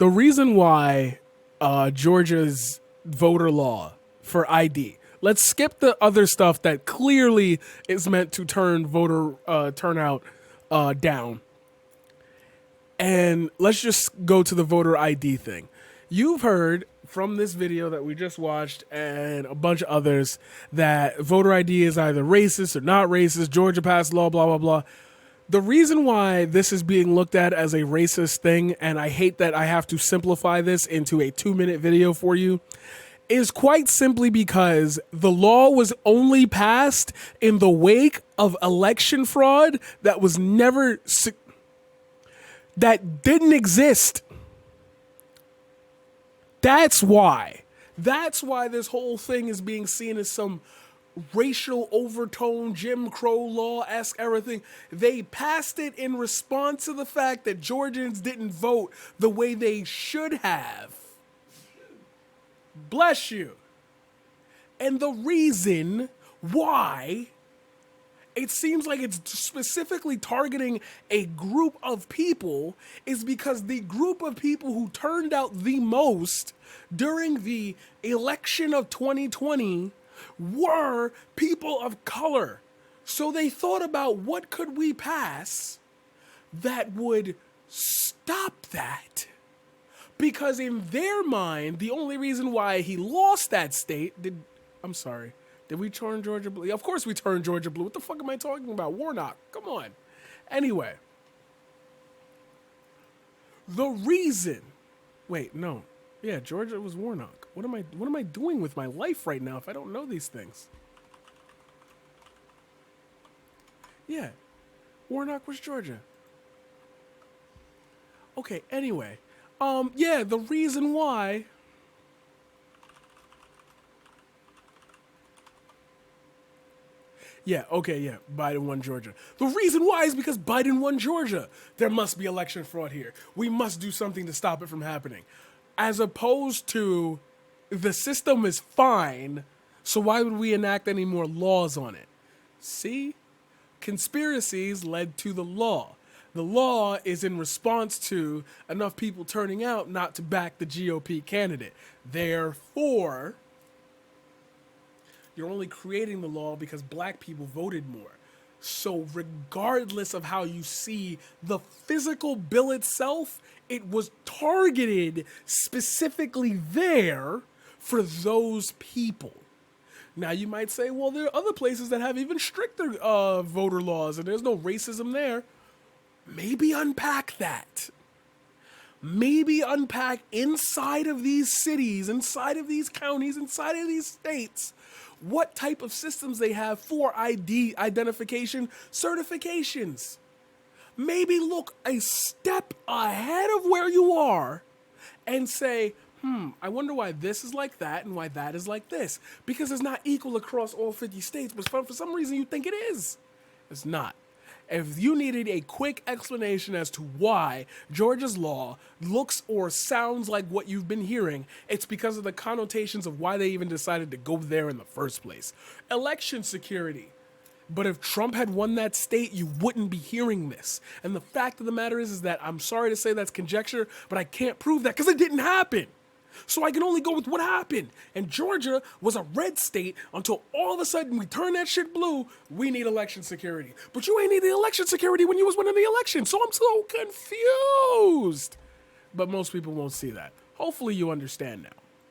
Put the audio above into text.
The reason why Georgia's voter law for ID. Let's skip the other stuff that clearly is meant to turn voter turnout down. And let's just go to the voter ID thing. You've heard from this video that we just watched and a bunch of others that voter ID is either racist or not racist. Georgia passed law, blah, blah, blah. The reason why this is being looked at as a racist thing, and I hate that I have to simplify this into a 2-minute video for you, is quite simply because the law was only passed in the wake of election fraud that was never, that didn't exist. That's why. That's why this whole thing is being seen as some racial overtone, Jim Crow law-esque everything. They passed it in response to the fact that Georgians didn't vote the way they should have. Bless you. And the reason why it seems like it's specifically targeting a group of people is because the group of people who turned out the most during the election of 2020 were people of color. So they thought about what could we pass that would stop that. Because in their mind, the only reason why he lost that state did we turn Georgia blue? Of course we turned Georgia blue. What the fuck am I talking about? Warnock, come on. Anyway. The reason, Georgia was Warnock. What am I doing with my life right now if I don't know these things? Yeah, Warnock was Georgia. Okay, anyway. The reason why Biden won Georgia. The reason why is because Biden won Georgia. There must be election fraud here. We must do something to stop it from happening. As opposed to the system is fine, so why would we enact any more laws on it? See? Conspiracies led to the law. The law is in response to enough people turning out not to back the GOP candidate. Therefore, you're only creating the law because black people voted more. So regardless of how you see the physical bill itself, it was targeted specifically there for those people. Now you might say, well, there are other places that have even stricter voter laws and there's no racism there. Maybe unpack that. Maybe unpack inside of these cities, inside of these counties, inside of these states, what type of systems they have for ID identification certifications. Maybe look a step ahead of where you are and say, I wonder why this is like that and why that is like this. Because it's not equal across all 50 states, but for some reason you think it is. It's not. If you needed a quick explanation as to why Georgia's law looks or sounds like what you've been hearing, it's because of the connotations of why they even decided to go there in the first place. Election security. But if Trump had won that state, you wouldn't be hearing this. And the fact of the matter is that I'm sorry to say that's conjecture, but I can't prove that because it didn't happen. So I can only go with what happened. And Georgia was a red state until all of a sudden we turned that shit blue. We need election security. But you ain't need the election security when you was winning the election. So I'm so confused. But most people won't see that. Hopefully you understand now.